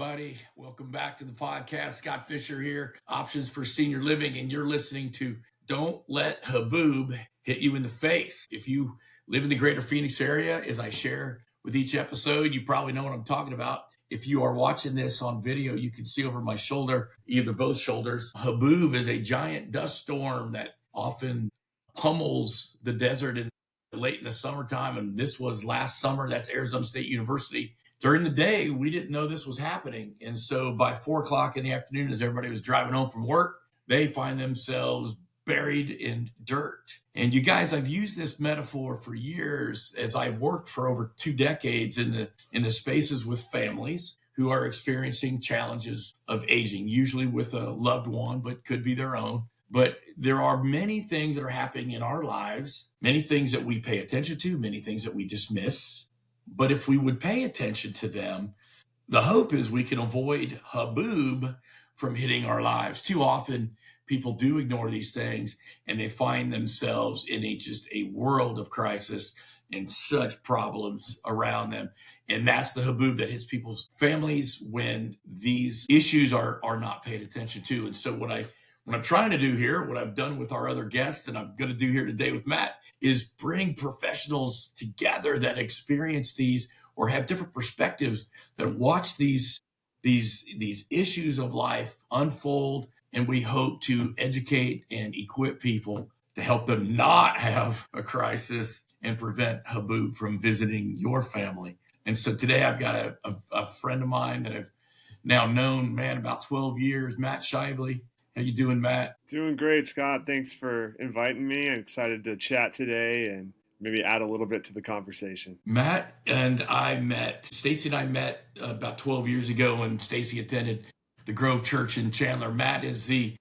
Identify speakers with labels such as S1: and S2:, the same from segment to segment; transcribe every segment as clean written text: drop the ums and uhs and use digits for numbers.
S1: everybody. Welcome back to the podcast. Scott Fischer here, Options for Senior Living, and you're listening to Don't Let Haboob Hit You in the Face. If you live in the greater Phoenix area, as I share with each episode, you probably know what I'm talking about. If you are watching this on video, you can see over my shoulder, either both shoulders. Haboob is a giant dust storm that often pummels the desert late in the summertime, and this was last summer. That's Arizona State University. During the day, we didn't know this was happening. And so by 4 o'clock in the afternoon, as everybody was driving home from work, they find themselves buried in dirt. And you guys, I've used this metaphor for years as I've worked for over 2 decades in the spaces with families who are experiencing challenges of aging, usually with a loved one, but could be their own. But there are many things that are happening in our lives, many things that we pay attention to, many things that we dismiss. But if we would pay attention to them, the hope is we can avoid haboob from hitting our lives. Too often, people do ignore these things, and they find themselves in just a world of crisis and such problems around them. And that's the haboob that hits people's families when these issues are not paid attention to. And so what I'm trying to do here, what I've done with our other guests, and I'm going to do here today with Matt, is bring professionals together that experience these or have different perspectives that watch these issues of life unfold. And we hope to educate and equip people to help them not have a crisis and prevent haboob from visiting your family. And so today I've got a friend of mine that I've now known, about 12 years, Matt Shively. How you doing, Matt?
S2: Doing great, Scott. Thanks for inviting me. I'm excited to chat today and maybe add a little bit to the conversation.
S1: Matt and Stacy and I met about 12 years ago when Stacy attended the Grove Church in Chandler. Matt is the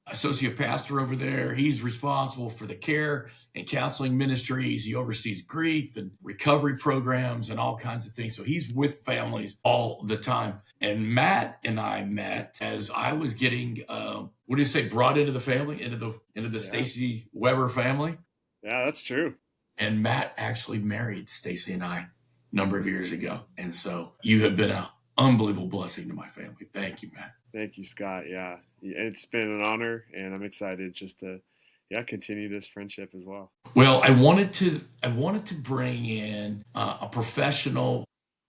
S1: associate pastor over there. He's responsible for the care and counseling ministries. He oversees grief and recovery programs and all kinds of things. So he's with families all the time. And Matt and I met as I was getting, brought into the family, into the Stacy Weber family.
S2: Yeah, that's true.
S1: And Matt actually married Stacy and I a number of years ago. And so you have been an unbelievable blessing to my family. Thank you, Matt.
S2: Thank you, Scott. Yeah, it's been an honor, and I'm excited just to continue this friendship as well.
S1: Well, I wanted to bring in a professional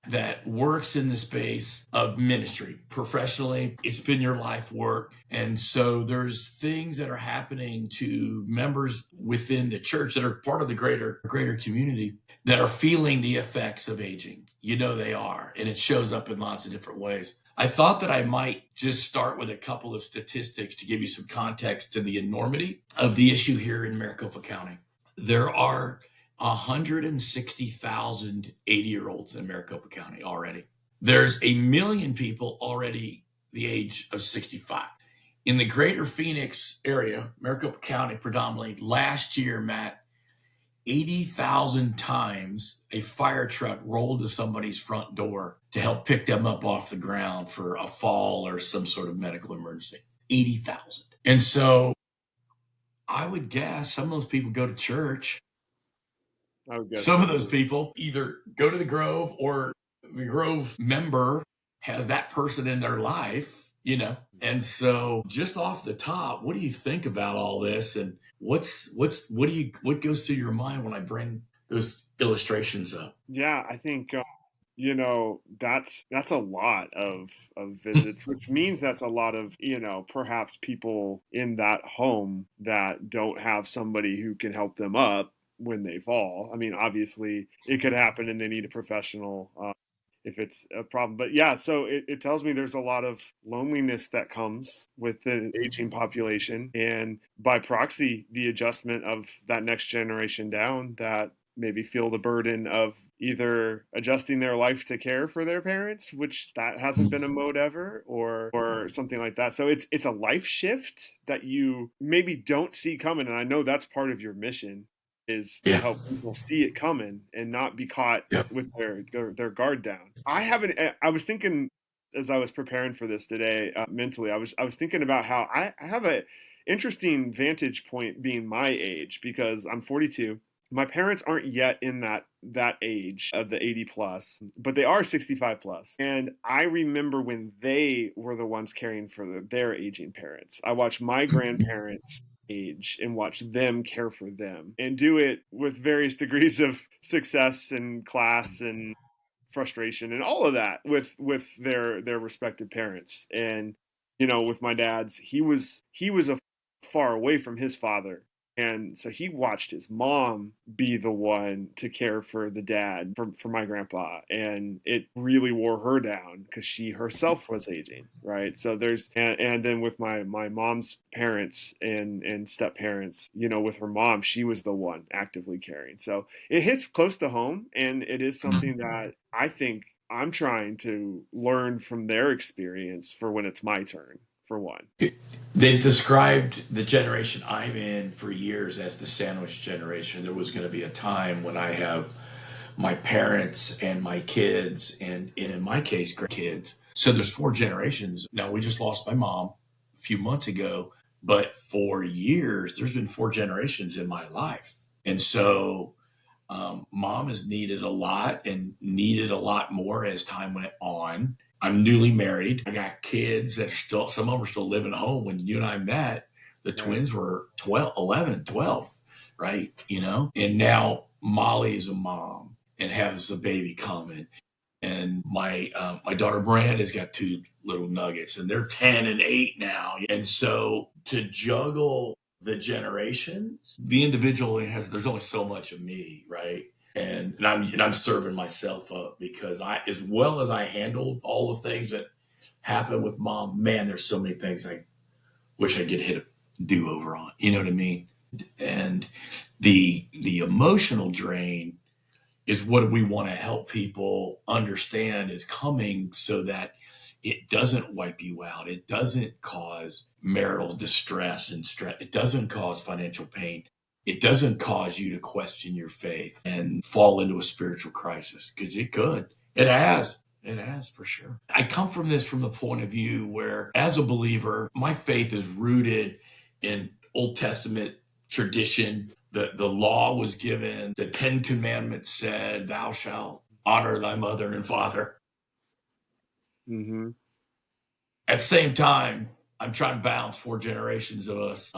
S1: that works in the space of ministry professionally. It's been your life work. And so there's things that are happening to members within the church that are part of the greater community that are feeling the effects of aging. You know they are, and it shows up in lots of different ways. I thought that I might just start with a couple of statistics to give you some context to the enormity of the issue here in Maricopa County. There are 160,000 80-year-olds in Maricopa County already. There's 1 million people already the age of 65. In the greater Phoenix area, Maricopa County predominantly, last year, Matt, 80,000 times a fire truck rolled to somebody's front door to help pick them up off the ground for a fall or some sort of medical emergency. 80,000. And so I would guess some of those people go to church. Some of those people either go to the Grove or the Grove member has that person in their life, And so just off the top, what do you think about all this? And what goes through your mind when I bring those illustrations up?
S2: Yeah, I think, that's a lot of visits, which means that's a lot of, perhaps people in that home that don't have somebody who can help them up when they fall. I mean, obviously it could happen and they need a professional if it's a problem. But yeah, so it tells me there's a lot of loneliness that comes with the aging population, and by proxy, the adjustment of that next generation down that maybe feel the burden of either adjusting their life to care for their parents, which that hasn't been a mode ever, or something like that. So it's a life shift that you maybe don't see coming. And I know that's part of your mission, is to help people see it coming and not be caught with their guard down. I was thinking as I was preparing for this today, mentally, I was thinking about how I have a interesting vantage point being my age, because I'm 42 my parents aren't yet in that age of the 80 plus, but they are 65 plus. And I remember when they were the ones caring for their aging parents. I watched my grandparents age and watch them care for them and do it with various degrees of success and class and frustration and all of that with their respective parents. And with my dad's, he was a far away from his father, and so he watched his mom be the one to care for the dad for my grandpa, and it really wore her down because she herself was aging, right? So and then with my mom's parents and step parents, with her mom, she was the one actively caring. So it hits close to home, and it is something that I think I'm trying to learn from their experience for when it's my turn, for one.
S1: They've described the generation I'm in for years as the sandwich generation. There was going to be a time when I have my parents and my kids, and in my case, grandkids. So there's four generations. Now, we just lost my mom a few months ago, but for years, there's been four generations in my life. And so mom has needed a lot and needed a lot more as time went on. I'm newly married. I got kids that are still, some of them are still living at home. When you and I met, the
S2: Right.
S1: twins were 12, 11, 12, right? And now Molly is a mom and has a baby coming. And my daughter Brand has got two little nuggets, and they're 10 and 8 now. And so to juggle the generations, the individual there's only so much of me, right? And I'm serving myself up because as well as I handled all the things that happened with mom, man, there's so many things I wish I could hit a do over on. You know what I mean? And the emotional drain is what we want to help people understand is coming so that it doesn't wipe you out. It doesn't cause marital distress and stress. It doesn't cause financial pain. It doesn't cause you to question your faith and fall into a spiritual crisis, because it could. It has. It has, for sure. I come from this from the point of view where, as a believer, my faith is rooted in Old Testament tradition. The law was given. The 10 Commandments said, thou shalt honor thy mother and father.
S2: Mm-hmm.
S1: At the same time, I'm trying to balance four generations of us.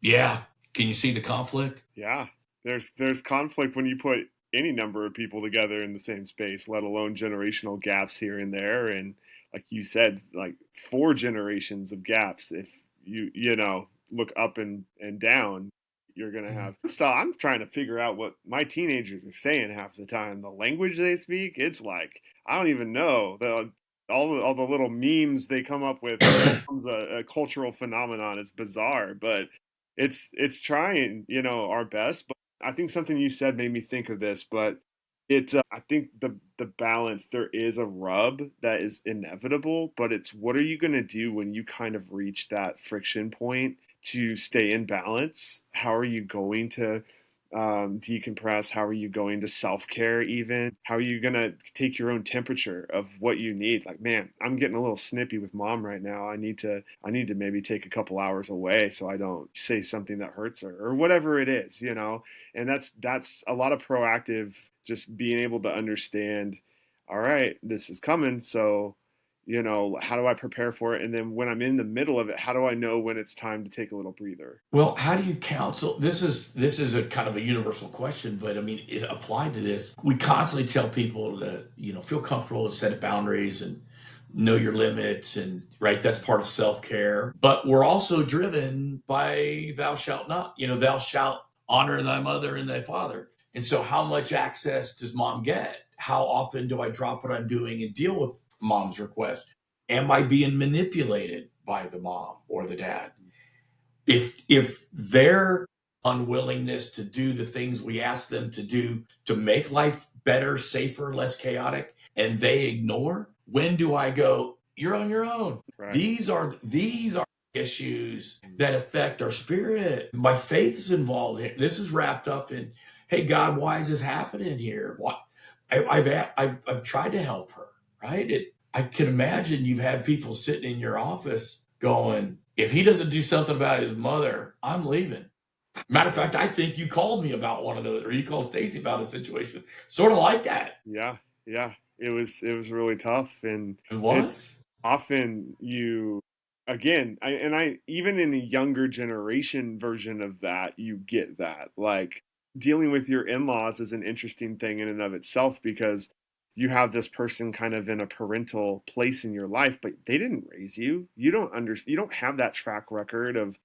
S1: Yeah. Can you see the conflict?
S2: Yeah, there's conflict when you put any number of people together in the same space, let alone generational gaps here and there. And like you said, like four generations of gaps. If you look up and down, you're gonna have. So I'm trying to figure out what my teenagers are saying half the time. The language they speak, it's like I don't even know. All the little memes they come up with becomes a cultural phenomenon. It's bizarre, but it's trying, our best. But I think something you said made me think of this. But I think the balance, there is a rub that is inevitable, but it's what are you going to do when you kind of reach that friction point to stay in balance? How are you going to decompress? How are you going to self care? Even how are you going to take your own temperature of what you need? Like, man, I'm getting a little snippy with mom right now. I need to maybe take a couple hours away so I don't say something that hurts her or whatever it is. And that's a lot of proactive, just being able to understand, all right, this is coming. So how do I prepare for it? And then when I'm in the middle of it, how do I know when it's time to take a little breather?
S1: Well, how do you counsel? This is a kind of a universal question, but I mean, it applied to this. We constantly tell people to, feel comfortable and set boundaries and know your limits, and right, that's part of self-care. But we're also driven by thou shalt not, thou shalt honor thy mother and thy father. And so how much access does mom get? How often do I drop what I'm doing and deal with mom's request? Am I being manipulated by the mom or the dad? If their unwillingness to do the things we ask them to do to make life better, safer, less chaotic, and they ignore, when do I go, you're on your own?
S2: Right.
S1: These are issues that affect our spirit. My faith is involved. This is wrapped up in, hey God, why is this happening here? I've tried to help her, right? I can imagine you've had people sitting in your office going, if he doesn't do something about his mother, I'm leaving. Matter of fact, I think you called me about one of those, or you called Stacy about a situation sort of like that.
S2: Yeah, yeah. It was really tough, and
S1: It
S2: it's
S1: was.
S2: often you again. I even in the younger generation version of that, you get that. Like dealing with your in-laws is an interesting thing in and of itself because you have this person kind of in a parental place in your life, but they didn't raise you. You don't have that track record of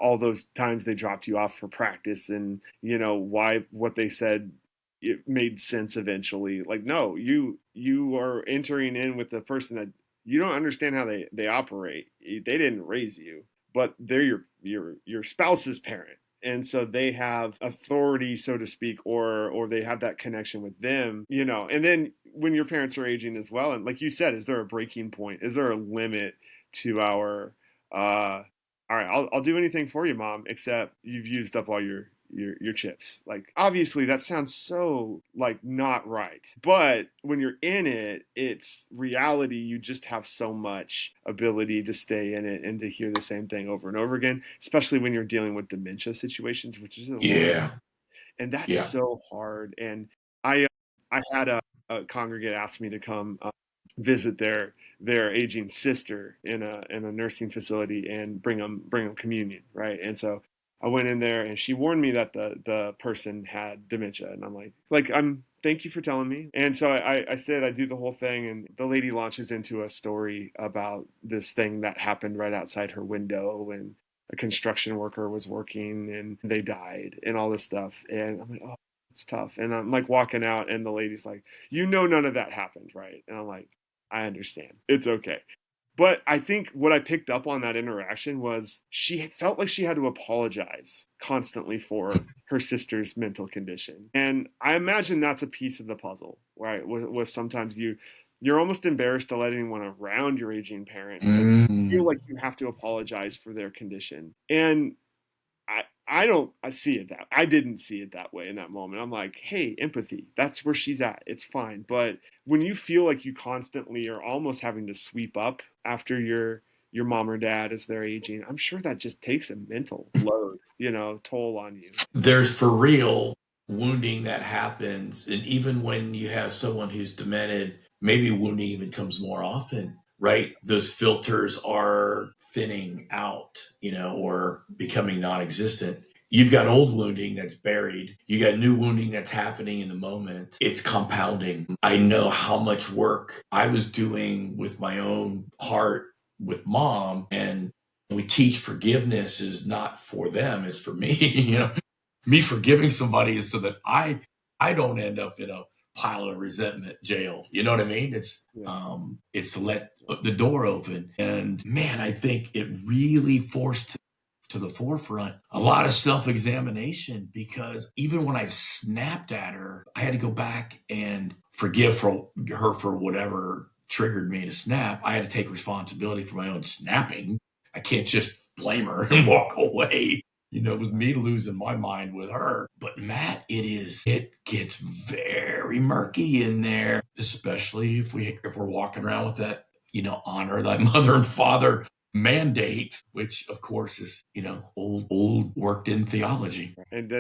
S2: all those times they dropped you off for practice and why what they said it made sense eventually. Like, no, you are entering in with the person that you don't understand how they operate. They didn't raise you, but they're your spouse's parent, and so they have authority, so to speak, or they have that connection with them, and then when your parents are aging as well, and like you said, is there a breaking point? Is there a limit to our all right, I'll do anything for you, mom, except you've used up all your chips. Like obviously that sounds so like not right. But when you're in it, it's reality. You just have so much ability to stay in it and to hear the same thing over and over again, especially when you're dealing with dementia situations, which is a lot.
S1: Yeah.
S2: And that's
S1: Yeah.
S2: so hard. And I had a congregant ask me to come visit their aging sister in a nursing facility and bring them communion, right? And so I went in there and she warned me that the person had dementia, and I'm like I'm thank you for telling me. And so I said I do the whole thing, and the lady launches into a story about this thing that happened right outside her window, and a construction worker was working and they died and all this stuff. And I'm like, oh, it's tough. And I'm like walking out, and the lady's like, none of that happened, right? And I'm like, I understand. It's okay. But I think what I picked up on that interaction was she felt like she had to apologize constantly for her sister's mental condition. And I imagine that's a piece of the puzzle, right? Was sometimes you're almost embarrassed to let anyone around your aging parent because you feel
S1: Mm.
S2: like you have to apologize for their condition. And I don't I see it that I didn't see it that way in that moment. I'm like, hey, empathy. That's where she's at. It's fine. But when you feel like you constantly are almost having to sweep up after your mom or dad as they're aging, I'm sure that just takes a mental load, toll on you.
S1: There's for real wounding that happens. And even when you have someone who's demented, maybe wounding even comes more often, right? Those filters are thinning out, or becoming non existent. You've got old wounding that's buried. You got new wounding that's happening in the moment. It's compounding. I know how much work I was doing with my own heart with mom, and we teach forgiveness is not for them, it's for me. Me forgiving somebody is so that I don't end up in a pile of resentment jail. You know what I mean?
S2: Yeah.
S1: It's to let the door open. And man, I think it really forced to the forefront a lot of self-examination, because even when I snapped at her, I had to go back and forgive for her for whatever triggered me to snap. I had to take responsibility for my own snapping. I can't just blame her and walk away. It was me losing my mind with her. But Matt, it gets very murky in there, especially if we're walking around with that, honor thy mother and father mandate, which of course is, old worked in theology.
S2: And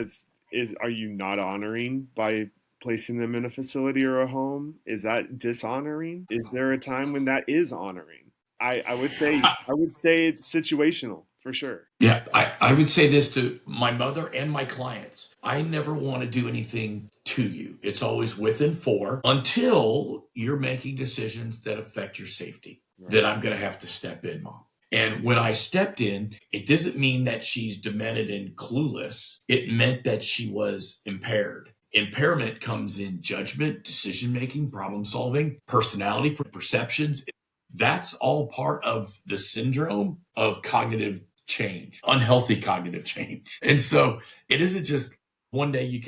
S2: are you not honoring by placing them in a facility or a home? Is that dishonoring? Is there a time when that is honoring? I would say it's situational for sure.
S1: Yeah, I would say this to my mother and my clients. I never want to do anything to you. It's always with and for until you're making decisions that affect your safety.
S2: Right.
S1: Then I'm going to have to step in, mom. And when I stepped in, it doesn't mean that she's demented and clueless. It meant that she was impaired. Impairment comes in judgment, decision making, problem solving, personality, perceptions. That's all part of the syndrome of cognitive change, unhealthy cognitive change. And so it isn't just one day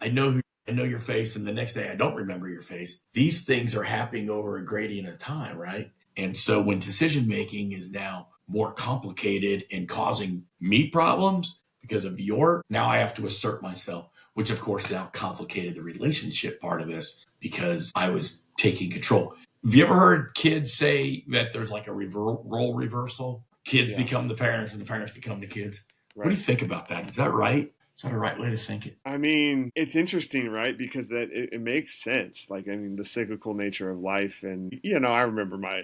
S1: I know your face, and the next day I don't remember your face. These things are happening over a gradient of time, right? And so when decision making is now more complicated and causing me problems because of now I have to assert myself, which of course now complicated the relationship part of this because I was taking control. Have you ever heard kids say that there's like a role reversal? Kids
S2: Yeah.
S1: become the parents and the parents become the kids. What do
S2: right.
S1: you think about that? Is that right? Is that a right way to think it?
S2: I mean, it's interesting, right? Because it makes sense. Like, I mean, the cyclical nature of life. And, I remember my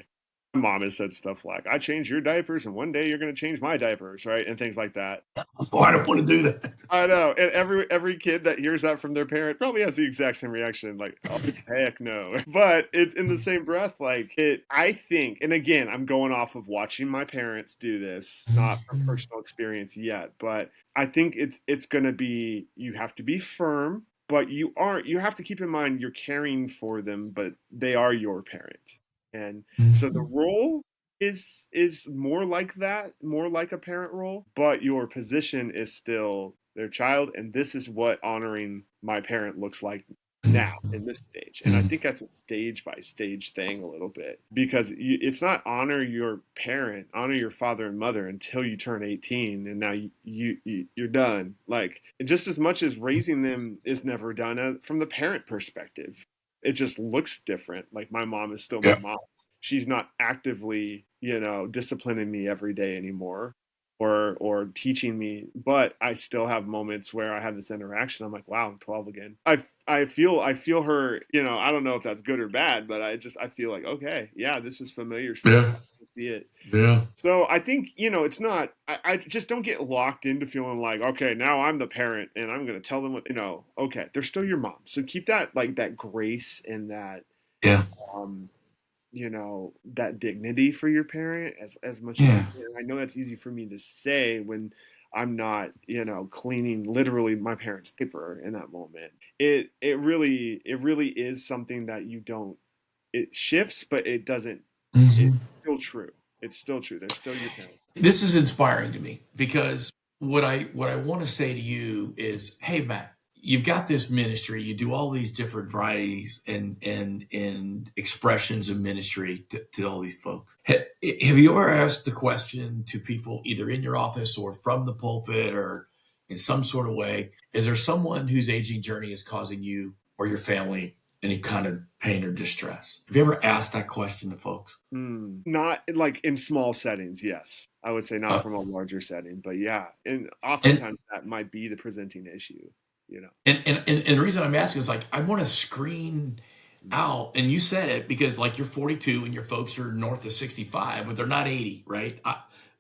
S2: mom has said stuff like, I change your diapers and one day you're going to change my diapers, right? And things like that.
S1: Oh, I don't want to do that.
S2: I know. And every kid that hears that from their parent probably has the exact same reaction, like, oh heck no. But it in the same breath, like I think, and again, I'm going off of watching my parents do this, not from personal experience yet, but I think it's gonna be, you have to be firm, but you have to keep in mind you're caring for them, but they are your parent. And so the role is more like that, more like a parent role, but your position is still their child, and this is what honoring my parent looks like now in this stage. And I think that's a stage by stage thing a little bit, because it's not honor your parent, honor your father and mother until you turn 18, and now you're done. Like, just as much as raising them is never done from the parent perspective, it just looks different. Like, my mom is still my
S1: Yeah.
S2: mom. She's not actively, disciplining me every day anymore, or teaching me, but I still have moments where I have this interaction. I'm like, wow, I'm 12 again. I feel her, I don't know if that's good or bad, but I feel like, okay, yeah, this is familiar stuff.
S1: Yeah.
S2: I still see it.
S1: Yeah.
S2: So I think, it's not, I just don't get locked into feeling like, okay, now I'm the parent and I'm going to tell them what, okay, they're still your mom. So keep that, like, that grace and that,
S1: Yeah.
S2: um, that dignity for your parent as much as you
S1: Yeah.
S2: can. I know that's easy for me to say when I'm not, cleaning literally my parents' diaper in that moment. It really is something that you don't, it shifts, but it doesn't, it's still true. It's still true. They're still your parents.
S1: This is inspiring to me because what I want to say to you is, hey Matt, you've got this ministry, you do all these different varieties and expressions of ministry to all these folks. Have you ever asked the question to people either in your office or from the pulpit or in some sort of way, is there someone whose aging journey is causing you or your family any kind of pain or distress? Have you ever asked that question to folks?
S2: Not like in small settings, yes. I would say not
S1: Uh,
S2: from a larger setting, but yeah. And
S1: and
S2: oftentimes that might be the presenting issue, you know.
S1: And the reason I'm asking is like I want to screen out, and you said it because like you're 42 and your folks are north of 65, but they're not 80, right?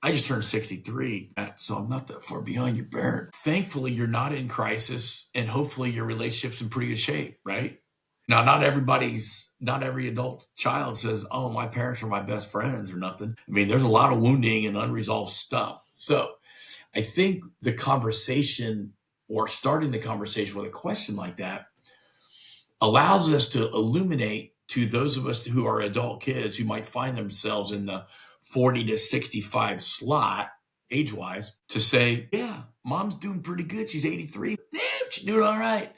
S1: I just turned 63, so I'm not that far behind your parent. Thankfully, you're not in crisis, and hopefully your relationship's in pretty good shape, right? Now, not every adult child says, "Oh, my parents are my best friends" or nothing. I mean, there's a lot of wounding and unresolved stuff. So I think the conversation or starting the conversation with a question like that allows us to illuminate to those of us who are adult kids who might find themselves in the 40 to 65 slot age wise to say, yeah, mom's doing pretty good. She's 83. Damn, she's doing all right.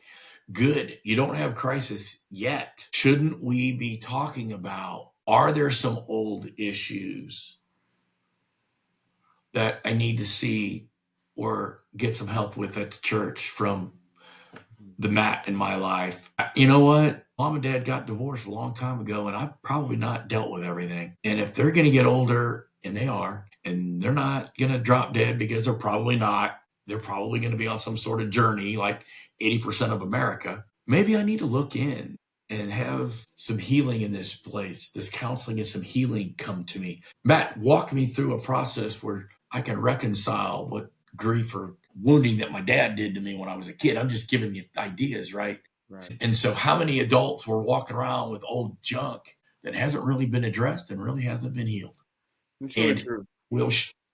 S1: Good. You don't have crisis yet. Shouldn't we be talking about, are there some old issues that I need to see or get some help with at the church from the Matt in my life? You know what? Mom and dad got divorced a long time ago, and I've probably not dealt with everything. And if they're going to get older, and they are, and they're not going to drop dead because they're probably not, they're probably going to be on some sort of journey like 80% of America. Maybe I need to look in and have some healing in this place, this counseling and some healing come to me. Matt, walk me through a process where I can reconcile what grief or wounding that my dad did to me when I was a kid. I'm just giving you ideas, right?
S2: Right.
S1: And so, how many adults were walking around with old junk that hasn't really been addressed and really hasn't been healed?
S2: That's really
S1: And
S2: true.
S1: will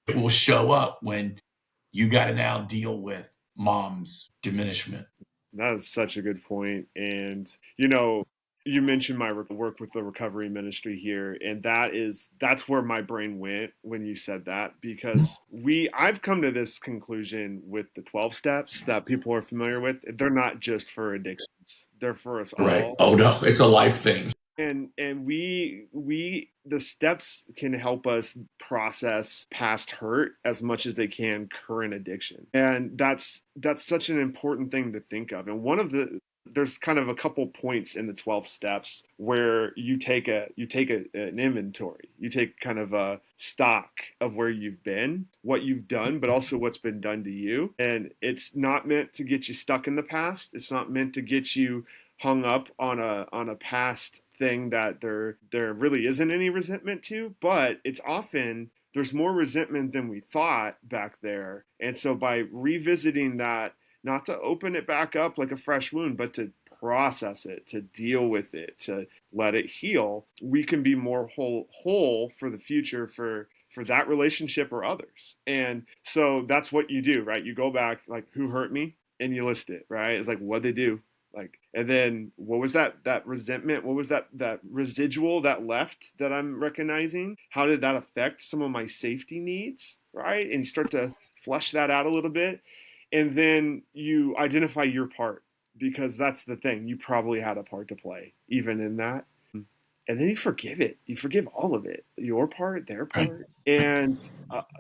S1: it will show up when you got to now deal with mom's diminishment.
S2: That is such a good point. And, you mentioned my work with the recovery ministry here, and that's where my brain went when you said that, because I've come to this conclusion with the 12 steps that people are familiar with. They're not just for addictions. They're for us
S1: Right.
S2: all.
S1: Oh no, it's a life thing.
S2: And the steps can help us process past hurt as much as they can current addiction. And that's such an important thing to think of. And one of the there's kind of a couple points in the 12 steps where you take an inventory. You take kind of a stock of where you've been, what you've done, but also what's been done to you. And it's not meant to get you stuck in the past. It's not meant to get you hung up on a past thing that there really isn't any resentment to, but it's often there's more resentment than we thought back there. And so by revisiting that, not to open it back up like a fresh wound, but to process it, to deal with it, to let it heal, we can be more whole for the future for that relationship or others. And so that's what you do, right? You go back, like, who hurt me? And you list it, right? It's like, what'd they do? Like, and then what was that resentment? What was that residual that left that I'm recognizing? How did that affect some of my safety needs, right? And you start to flush that out a little bit. And then you identify your part, because that's the thing. You probably had a part to play even in that. And then you forgive it. You forgive all of it. Your part, their part. And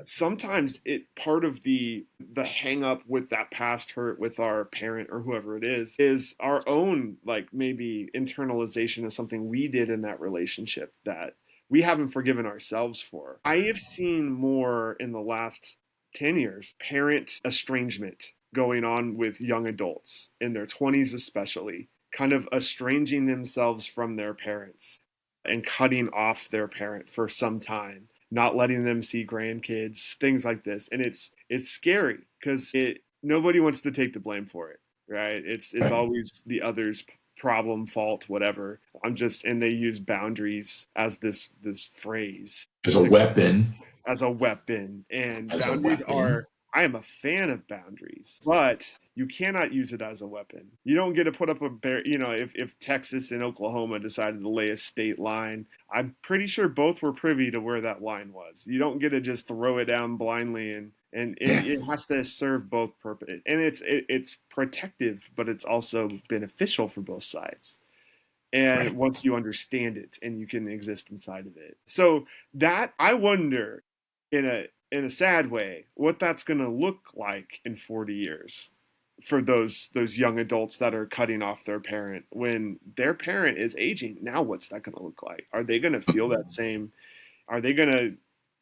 S2: sometimes part of the hang up with that past hurt with our parent or whoever it is our own, like, maybe internalization of something we did in that relationship that we haven't forgiven ourselves for. I have seen more in the last 10 years, parent estrangement going on with young adults in their 20s, especially, kind of estranging themselves from their parents and cutting off their parent for some time, not letting them see grandkids, things like this. And it's scary because nobody wants to take the blame for it, right? It's always the other's problem, fault, whatever. And they use boundaries as this phrase.
S1: As a weapon.
S2: As a weapon. And boundaries are, I am a fan of boundaries, but you cannot use it as a weapon. You don't get to put up if Texas and Oklahoma decided to lay a state line, I'm pretty sure both were privy to where that line was. You don't get to just throw it down blindly, and it has to serve both purposes. And it's protective, but it's also beneficial for both sides. And once you understand it and you can exist inside of it. So that, I wonder, in a sad way, what that's going to look like in 40 years for those young adults that are cutting off their parent when their parent is aging. Now, what's that going to look like? Are they going to feel that same? Are they going to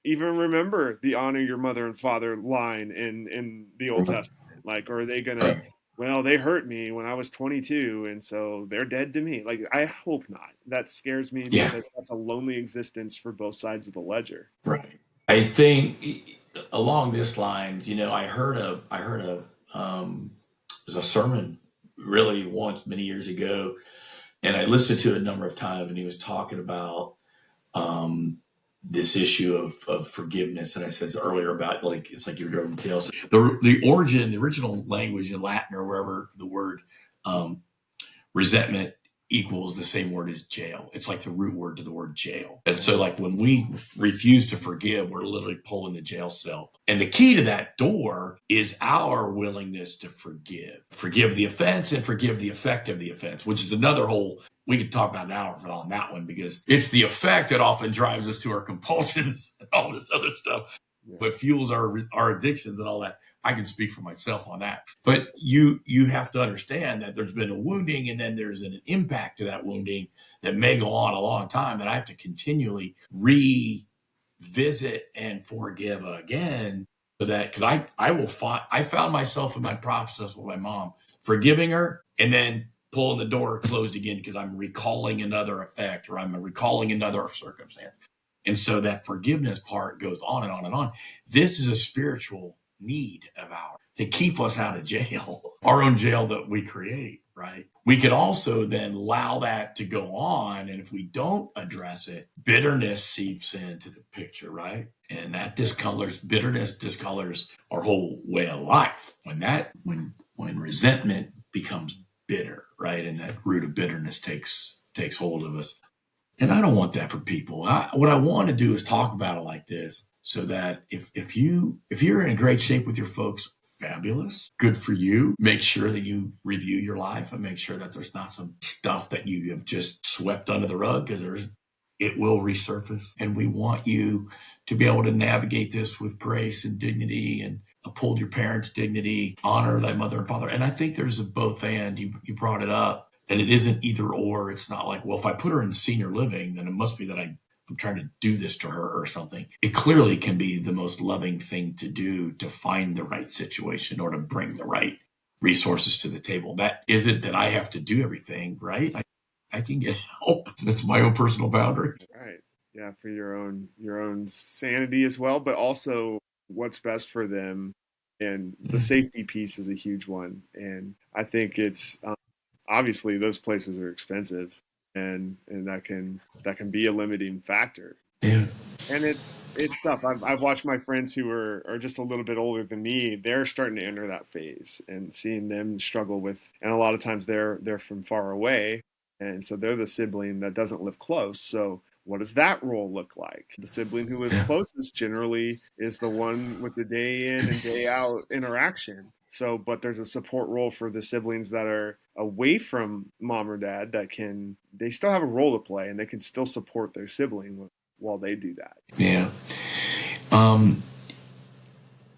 S2: even remember the honor your mother and father line in the Old Testament? Like, or are they going to, well, they hurt me when I was 22, and so they're dead to me? Like, I hope not. That scares me because that's a lonely existence for both sides of the ledger.
S1: Right. I think along this lines, I heard there's a sermon really once many years ago, and I listened to it a number of times, and he was talking about this issue of forgiveness. And I said earlier about, like, it's like you're driving tail. So the original language in Latin or wherever, the word resentment equals the same word as jail. It's like the root word to the word jail. And so, like, when we refuse to forgive, we're literally pulling the jail cell. And the key to that door is our willingness to forgive the offense and forgive the effect of the offense, which is another whole, we could talk about an hour on that one, because it's the effect that often drives us to our compulsions and all this other stuff. What fuels our addictions and all that. I can speak for myself on that. But you have to understand that there's been a wounding, and then there's an impact to that wounding that may go on a long time, that I have to continually revisit and forgive again. So that, because I found myself in my process with my mom, forgiving her and then pulling the door closed again because I'm recalling another effect, or I'm recalling another circumstance. And so that forgiveness part goes on and on and on. This is a spiritual need of ours to keep us out of jail, our own jail that we create, right? We could also then allow that to go on. And if we don't address it, bitterness seeps into the picture, right? And that bitterness discolors our whole way of life. When resentment becomes bitter, right? And that root of bitterness takes hold of us. And I don't want that for people. What I want to do is talk about it like this, so that if you're in a great shape with your folks, fabulous, good for you. Make sure that you review your life and make sure that there's not some stuff that you have just swept under the rug, because it will resurface. And we want you to be able to navigate this with grace and dignity, and uphold your parents' dignity, honor thy mother and father. And I think there's a both and. You brought it up, and it isn't either or. It's not like, well, if I put her in senior living, then it must be that I'm trying to do this to her or something. It clearly can be the most loving thing to do to find the right situation or to bring the right resources to the table. That isn't that I have to do everything, right? I can get help. That's my own personal boundary.
S2: Right. Yeah, for your own sanity as well, but also what's best for them. And the
S1: Yeah.
S2: safety piece is a huge one. And I think it's obviously those places are expensive, and that can be a limiting factor.
S1: Yeah.
S2: And it's tough. I've watched my friends who are just a little bit older than me. They're starting to enter that phase, and seeing them struggle with. And a lot of times they're from far away, and so they're the sibling that doesn't live close. So what does that role look like? The sibling who lives
S1: Yeah.
S2: closest generally is the one with the day in and day out interaction. So, but there's a support role for the siblings that are away from mom or dad that they still have a role to play, and they can still support their sibling while they do that.
S1: Yeah. Um,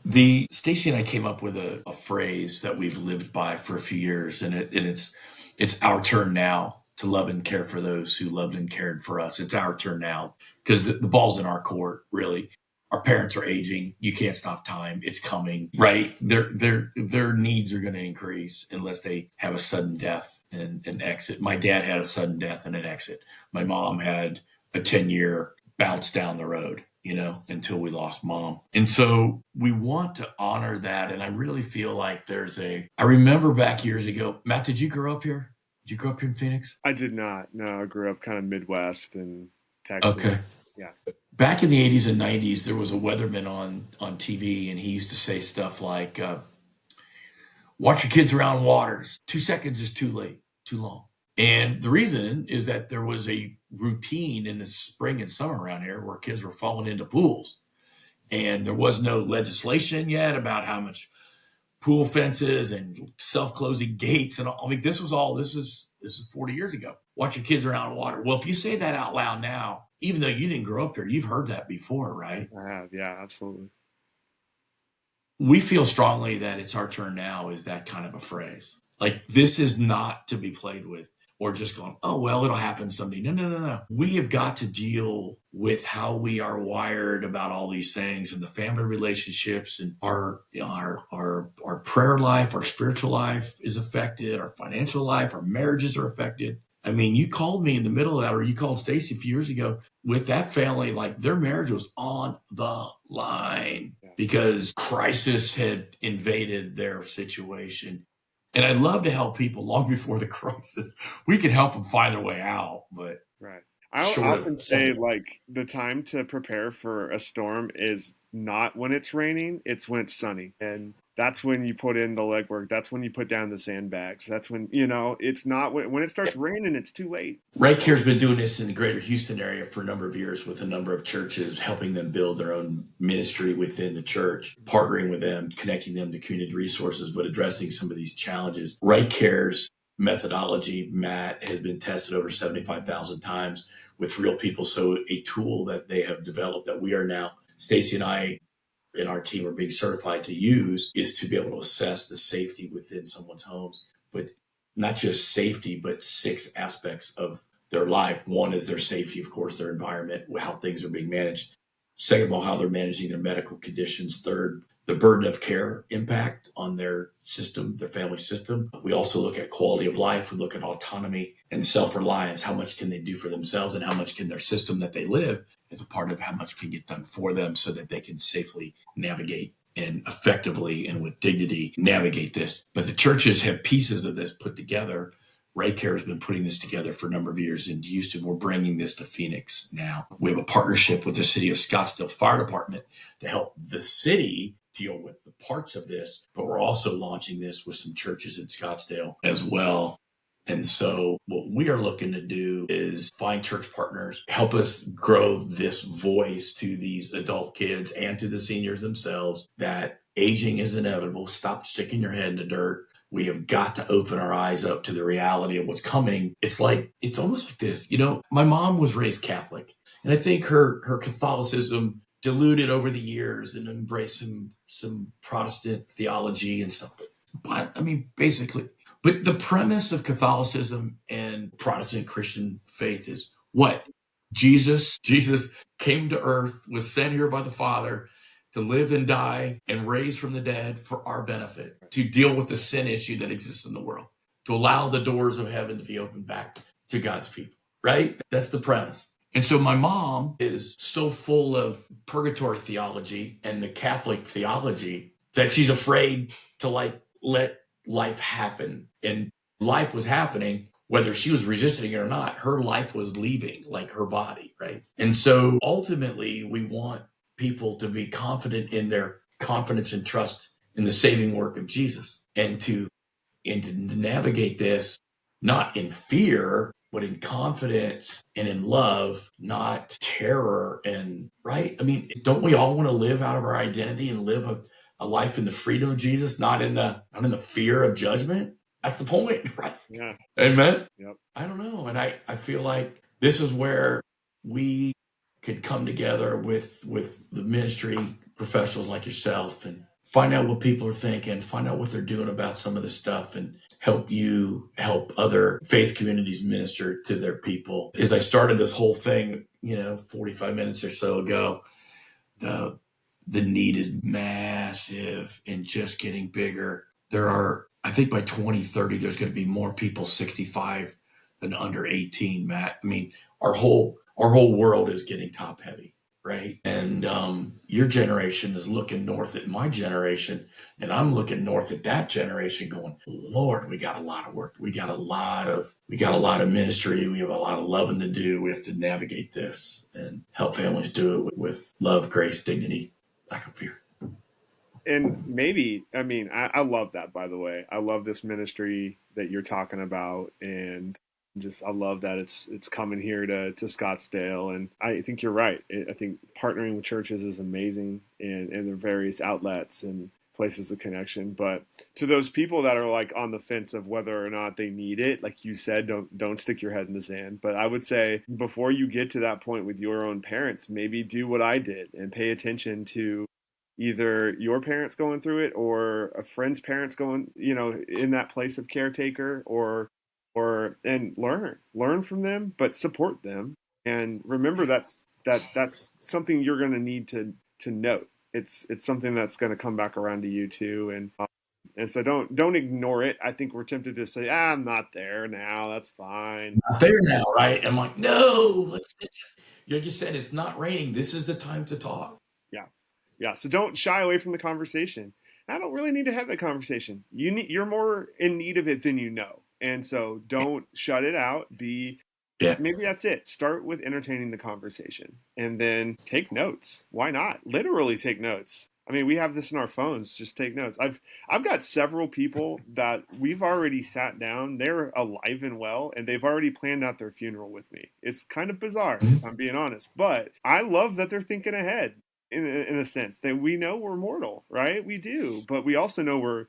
S1: the Stacy and I came up with a phrase that we've lived by for a few years, and it's our turn now to love and care for those who loved and cared for us. It's our turn now because the ball's in our court. Really, our parents are aging. You can't stop time. It's coming. Right. Their needs are going to increase unless they have a sudden death and an exit. My dad had a sudden death and an exit. My mom had a 10-year bounce down the road, until we lost mom. And so we want to honor that. And I really feel like I remember back years ago, Matt, did you grow up here? Did you grow up here in Phoenix?
S2: I did not. No, I grew up kind of Midwest in
S1: Okay.
S2: Texas. Yeah.
S1: Back in the 80s and 90s, there was a weatherman on TV, and he used to say stuff like, watch your kids around waters. 2 seconds is too late, too long. And the reason is that there was a routine in the spring and summer around here where kids were falling into pools. And there was no legislation yet about how much pool fences and self-closing gates and all. I mean, this is 40 years ago. Watch your kids around water. Well, if you say that out loud now, even though you didn't grow up here, you've heard that before, right?
S2: I have. Yeah, absolutely.
S1: We feel strongly that it's our turn now is that kind of a phrase. Like, this is not to be played with or just going, oh, well, it'll happen someday. No. We have got to deal with how we are wired about all these things and the family relationships, and our prayer life, our spiritual life is affected, our financial life, our marriages are affected. I mean, you called me in the middle of that, or you called Stacy a few years ago with that family, like their marriage was on the line because crisis had invaded their situation. And I'd love to help people long before the crisis. We can help them find their way out, but
S2: right. I
S1: short
S2: often
S1: of
S2: say,
S1: something.
S2: like, the time to prepare for a storm is not when it's raining, it's when it's sunny. And that's when you put in the legwork. That's when you put down the sandbags. That's when, it's not when it starts raining, it's too late.
S1: Right Care's been doing this in the greater Houston area for a number of years with a number of churches, helping them build their own ministry within the church, partnering with them, connecting them to community resources, but addressing some of these challenges. Right Care's methodology, Matt, has been tested over 75,000 times with real people. So a tool that they have developed that we are now, Stacy and I and our team are being certified to use, is to be able to assess the safety within someone's homes, but not just safety, but 6 aspects of their life. One is their safety, of course, their environment, how things are being managed. Second of all, how they're managing their medical conditions. Third, the burden of care impact on their system, their family system. We also look at quality of life. We look at autonomy and self-reliance. How much can they do for themselves, and how much can their system that they live as a part of how much can get done for them so that they can safely navigate and effectively and with dignity navigate this. But the churches have pieces of this put together. Right Care has been putting this together for a number of years in Houston. We're bringing this to Phoenix now. We have a partnership with the city of Scottsdale Fire Department to help the city deal with the parts of this, but we're also launching this with some churches in Scottsdale as well. And so what we are looking to do is find church partners, help us grow this voice to these adult kids and to the seniors themselves that aging is inevitable. Stop sticking your head in the dirt. We have got to open our eyes up to the reality of what's coming. It's almost like this. My mom was raised Catholic, and I think her Catholicism diluted over the years and embraced some Protestant theology and stuff. But I mean, basically, but the premise of Catholicism and Protestant Christian faith is what? Jesus came to earth, was sent here by the Father to live and die and raise from the dead for our benefit, to deal with the sin issue that exists in the world, to allow the doors of heaven to be opened back to God's people, right? That's the premise. And so my mom is so full of purgatory theology and the Catholic theology that she's afraid to let life happen. And life was happening, whether she was resisting it or not. Her life was leaving, like her body, right? And so ultimately, we want people to be confident in their confidence and trust in the saving work of Jesus, and to navigate this not in fear, but in confidence and in love, not terror. And right, I mean, don't we all want to live out of our identity and live a life in the freedom of Jesus, not in the fear of judgment? That's the point, right?
S2: Yeah.
S1: Amen.
S2: Yep.
S1: I don't know. And I feel like this is where we could come together with the ministry professionals like yourself and find out what people are thinking, find out what they're doing about some of this stuff, and help other faith communities minister to their people. As I started this whole thing, 45 minutes or so ago, the need is massive and just getting bigger. There are, I think by 2030, there's going to be more people 65 than under 18, Matt. I mean, our whole world is getting top heavy, right? And your generation is looking north at my generation, and I'm looking north at that generation going, Lord, we got a lot of work. We got a lot of ministry. We have a lot of loving to do. We have to navigate this and help families do it with love, grace, dignity, lack of fear.
S2: And maybe, I mean, I love that, by the way. I love this ministry that you're talking about, and just I love that it's coming here to Scottsdale. And I think you're right. I think partnering with churches is amazing, and their various outlets and places of connection. But to those people that are like on the fence of whether or not they need it, like you said, don't stick your head in the sand. But I would say before you get to that point with your own parents, maybe do what I did and pay attention to either your parents going through it or a friend's parents going, in that place of caretaker, and learn from them, but support them. And remember that's something you're going to need to note. It's something that's going to come back around to you too. And so don't ignore it. I think we're tempted to say, I'm not there now. That's fine.
S1: Not there now, right? I'm like, no, it's just, like you said, it's not raining. This is the time to talk.
S2: Yeah. Yeah. So don't shy away from the conversation. I don't really need to have that conversation. You're more in need of it than you know. And so don't shut it out.
S1: Yeah.
S2: Maybe that's it. Start with entertaining the conversation and then take notes. Why not? Literally take notes. I mean, we have this in our phones. Just take notes. I've got several people that we've already sat down. They're alive and well, and they've already planned out their funeral with me. It's kind of bizarre, if I'm being honest, but I love that they're thinking ahead in a sense that we know we're mortal, right? We do, but we also know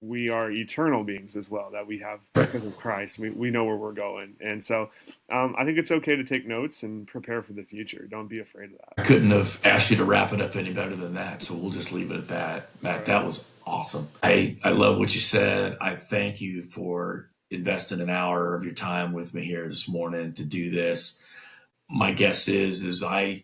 S2: we are eternal beings as well, that we have because of Christ. We know where we're going. And so I think it's okay to take notes and prepare for the future. Don't be afraid of that.
S1: I couldn't have asked you to wrap it up any better than that. So we'll just leave it at that. Matt, that was awesome. I love what you said. I thank you for investing an hour of your time with me here this morning to do this. My guess is as I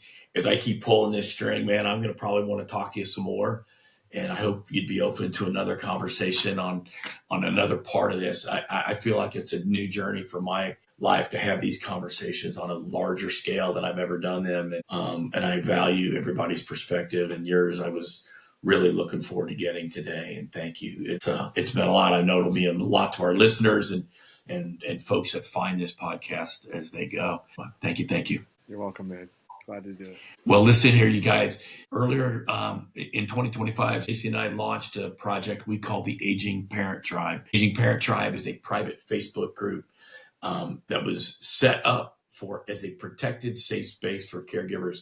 S1: keep pulling this string, man, I'm going to probably want to talk to you some more. And I hope you'd be open to another conversation on another part of this. I feel like it's a new journey for my life to have these conversations on a larger scale than I've ever done them. And I value everybody's perspective, and yours I was really looking forward to getting today. And thank you. It's been a lot. I know it'll be a lot to our listeners and folks that find this podcast as they go. Thank you.
S2: You're welcome, man. Glad to do it.
S1: Well, listen here, you guys. Earlier in 2025, Stacey and I launched a project we call the Aging Parent Tribe. Aging Parent Tribe is a private Facebook group that was set up as a protected, safe space for caregivers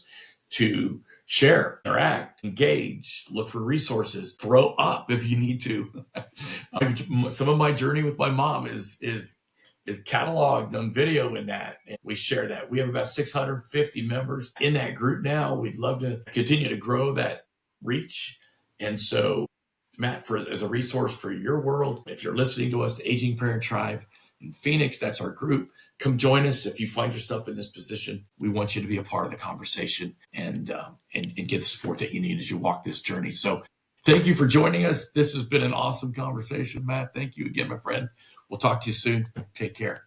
S1: to share, interact, engage, look for resources, throw up if you need to. Some of my journey with my mom is is cataloged on video in that. And we share that. We have about 650 members in that group now. We'd love to continue to grow that reach. And so, Matt, as a resource for your world, if you're listening to us, the Aging Parent Tribe in Phoenix, that's our group. Come join us if you find yourself in this position. We want you to be a part of the conversation and get the support that you need as you walk this journey. So thank you for joining us. This has been an awesome conversation, Matt. Thank you again, my friend. We'll talk to you soon. Take care.